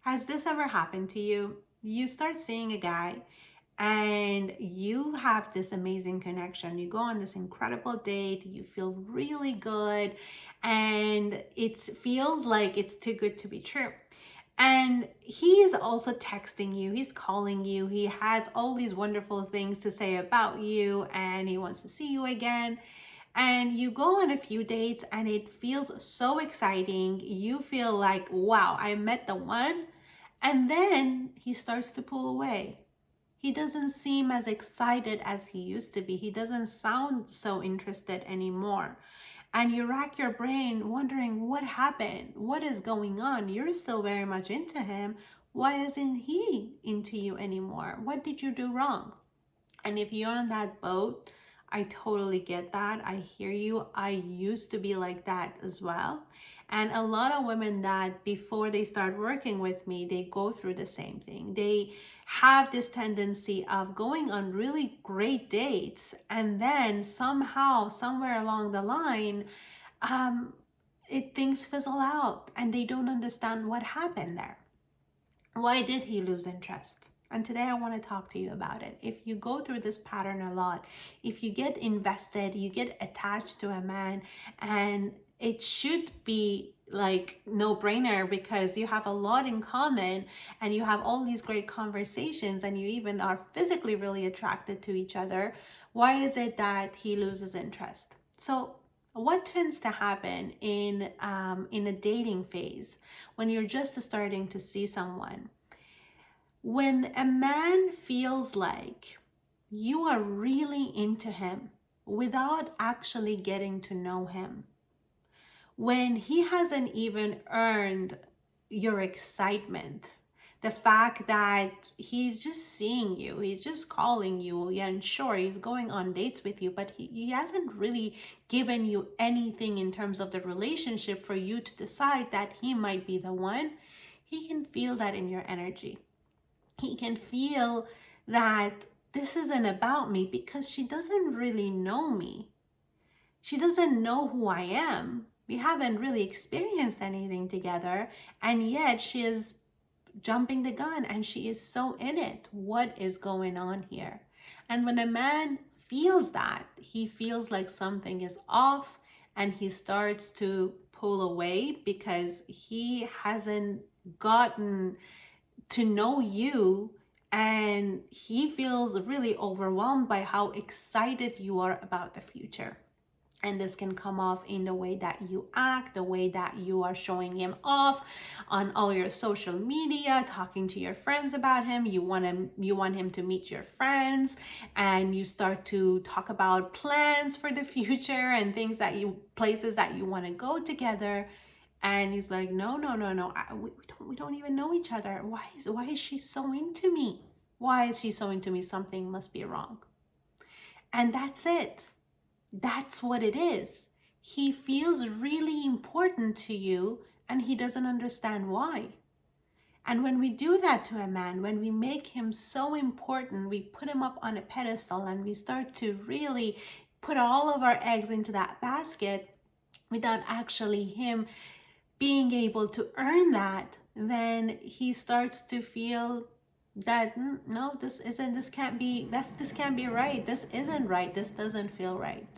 Has this ever happened to you? You start seeing a guy and you have this amazing connection. You go on this incredible date, you feel really good, and it feels like it's too good to be true. And he is also texting you, he's calling you, he has all these wonderful things to say about you, and he wants to see you again. And you go on a few dates, and it feels so exciting. You feel like, wow, I met the one. And then he starts to pull away. He doesn't seem as excited as he used to be. He doesn't sound so interested anymore. And you rack your brain wondering what happened? What is going on? You're still very much into him. Why isn't he into you anymore? What did you do wrong? And if you're on that boat, I totally get that. I hear you. I used to be like that as well. And a lot of women that before they start working with me, they go through the same thing. They have this tendency of going on really great dates, and then somehow, somewhere along the line, um, things fizzle out and they don't understand what happened there. Why did he lose interest? And today I want to talk to you about it. If you go through this pattern a lot, if you get invested, you get attached to a man, and it should be like no brainer because you have a lot in common and you have all these great conversations and you even are physically really attracted to each other, why is it that he loses interest? So what tends to happen in a dating phase when you're just starting to see someone? When a man feels like you are really into him without actually getting to know him, when he hasn't even earned your excitement, the fact that he's just seeing you, he's just calling you, and sure, he's going on dates with you, but he hasn't really given you anything in terms of the relationship for you to decide that he might be the one, he can feel that in your energy. He can feel that this isn't about me because she doesn't really know me. She doesn't know who I am. We haven't really experienced anything together, and yet she is jumping the gun and she is so in it. What is going on here? And when a man feels that, he feels like something is off and he starts to pull away because he hasn't gotten to know you, and he feels really overwhelmed by how excited you are about the future. And this can come off in the way that you act, the way that you are showing him off on all your social media, talking to your friends about him. You want him to meet your friends, and you start to talk about plans for the future and places that you want to go together. And he's like, no, no, no, no. We don't even know each other. Why is she so into me? Why is she so into me? Something must be wrong. And that's it. That's what it is. He feels really important to you and he doesn't understand why. And when we do that to a man, when we make him so important, we put him up on a pedestal and we start to really put all of our eggs into that basket without actually him being able to earn that, then he starts to feel that no, this can't be right. This isn't right. This doesn't feel right.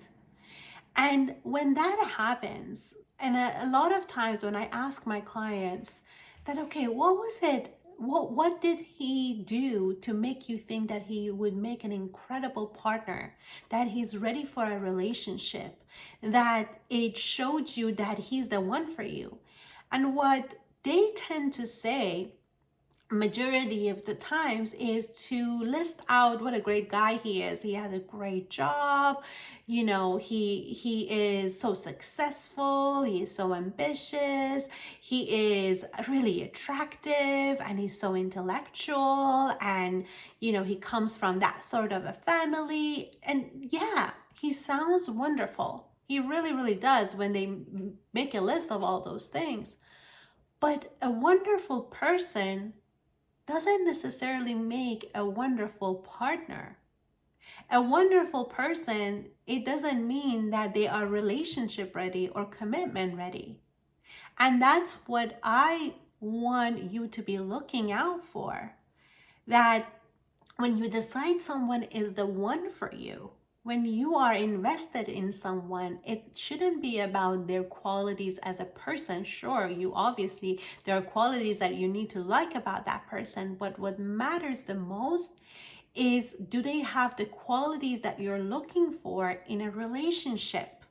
And when that happens, and a lot of times when I ask my clients that, okay, what was it? What did he do to make you think that he would make an incredible partner, that he's ready for a relationship, that it showed you that he's the one for you? And what they tend to say majority of the times is to list out what a great guy he is. He has a great job, he is so successful, he is so ambitious, he is really attractive, and he's so intellectual, and he comes from that sort of a family. And yeah, he sounds wonderful. He really, really does when they make a list of all those things. But a wonderful person doesn't necessarily make a wonderful partner. A wonderful person, it doesn't mean that they are relationship ready or commitment ready. And that's what I want you to be looking out for. That when you decide someone is the one for you, when you are invested in someone, it shouldn't be about their qualities as a person. Sure, you obviously, there are qualities that you need to like about that person, but what matters the most is, do they have the qualities that you're looking for in a relationship?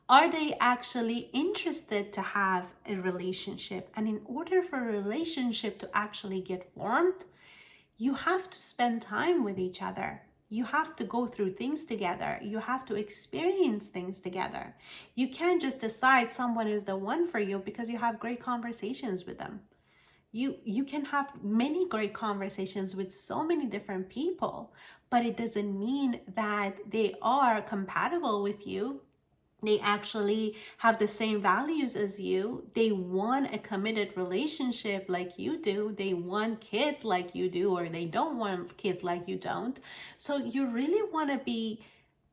Are they actually interested to have a relationship? And in order for a relationship to actually get formed, you have to spend time with each other. You have to go through things together. You have to experience things together. You can't just decide someone is the one for you because you have great conversations with them. You can have many great conversations with so many different people, but it doesn't mean that they are compatible with you. They actually have the same values as you. They want a committed relationship like you do. They want kids like you do, or they don't want kids like you don't. So you really want to be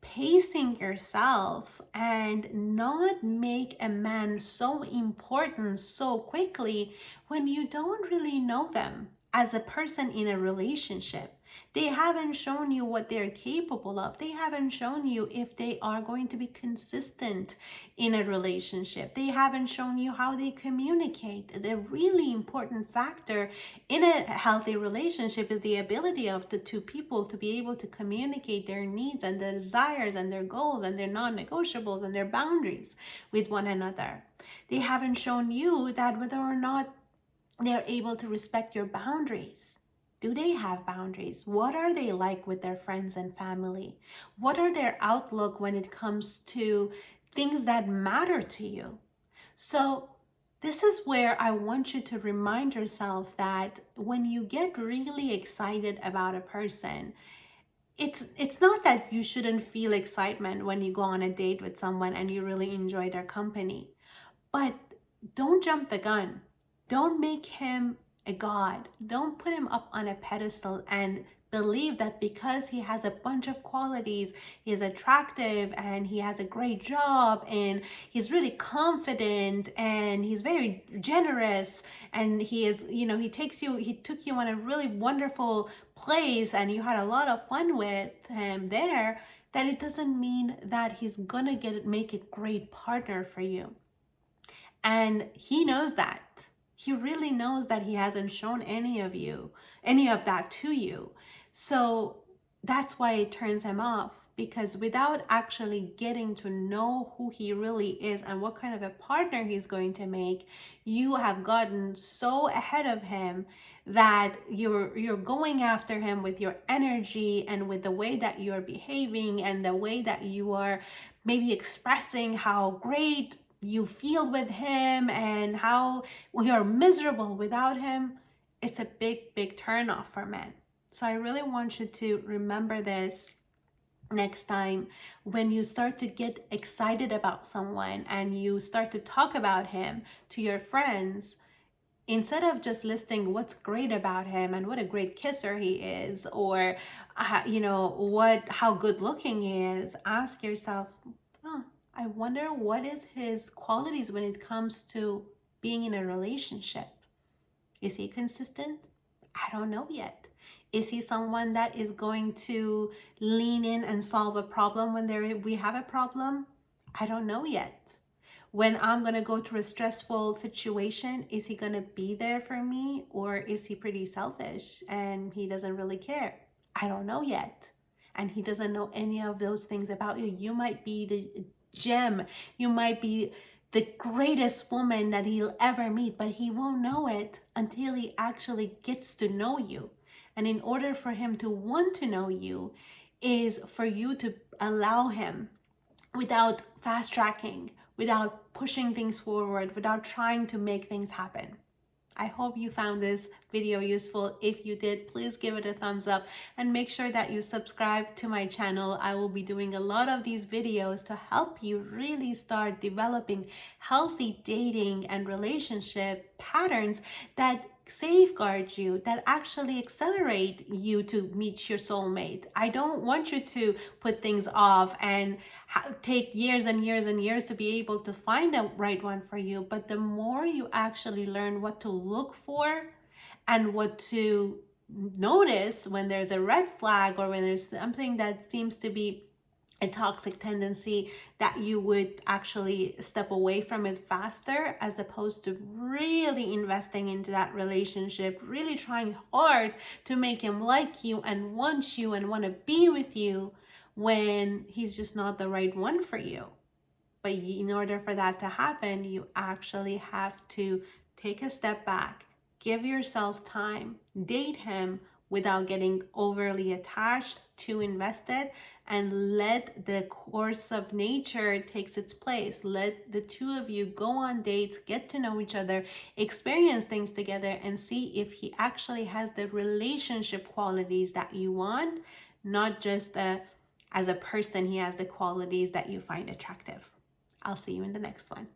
pacing yourself and not make a man so important so quickly when you don't really know them as a person in a relationship. They haven't shown you what they're capable of. They haven't shown you if they are going to be consistent in a relationship. They haven't shown you how they communicate. The really important factor in a healthy relationship is the ability of the two people to be able to communicate their needs and their desires and their goals and their non-negotiables and their boundaries with one another. They haven't shown you that whether or not they're able to respect your boundaries. Do they have boundaries? What are they like with their friends and family? What are their outlook when it comes to things that matter to you? So this is where I want you to remind yourself that when you get really excited about a person, it's not that you shouldn't feel excitement when you go on a date with someone and you really enjoy their company. But don't jump the gun. Don't make him a god. Don't put him up on a pedestal and believe that because he has a bunch of qualities, he's attractive and he has a great job and he's really confident and he's very generous and he took you on a really wonderful place and you had a lot of fun with him there, that it doesn't mean that he's gonna make a great partner for you. And he knows that. He really knows that he hasn't shown any of that to you. So that's why it turns him off, because without actually getting to know who he really is and what kind of a partner he's going to make, you have gotten so ahead of him that you're going after him with your energy and with the way that you're behaving and the way that you are maybe expressing how great you feel with him and how we are miserable without him. It's a big turn off for men. So I really want you to remember this next time when you start to get excited about someone and you start to talk about him to your friends. Instead of just listing what's great about him and what a great kisser he is, or how good looking he is, ask yourself, oh, I wonder what is his qualities when it comes to being in a relationship. Is he consistent? I don't know yet. Is he someone that is going to lean in and solve a problem when we have a problem? I don't know yet. When I'm going to go through a stressful situation, is he going to be there for me, or is he pretty selfish and he doesn't really care? I don't know yet. And he doesn't know any of those things about you. You might be the gem. You might be the greatest woman that he'll ever meet, but he won't know it until he actually gets to know you. And in order for him to want to know you is for you to allow him, without fast tracking, without pushing things forward, without trying to make things happen. I hope you found this video useful. If you did, please give it a thumbs up and make sure that you subscribe to my channel. I will be doing a lot of these videos to help you really start developing healthy dating and relationship patterns that safeguard you, that actually accelerate you to meet your soulmate. I don't want you to put things off and take years and years and years to be able to find the right one for you. But the more you actually learn what to look for and what to notice when there's a red flag, or when there's something that seems to be a toxic tendency, that you would actually step away from it faster, as opposed to really investing into that relationship, really trying hard to make him like you and want to be with you, when he's just not the right one for you. But in order for that to happen, you actually have to take a step back, give yourself time, date him without getting overly attached, too invested, and let the course of nature takes its place. Let the two of you go on dates, get to know each other, experience things together, and see if he actually has the relationship qualities that you want, not just as a person he has the qualities that you find attractive. I'll see you in the next one.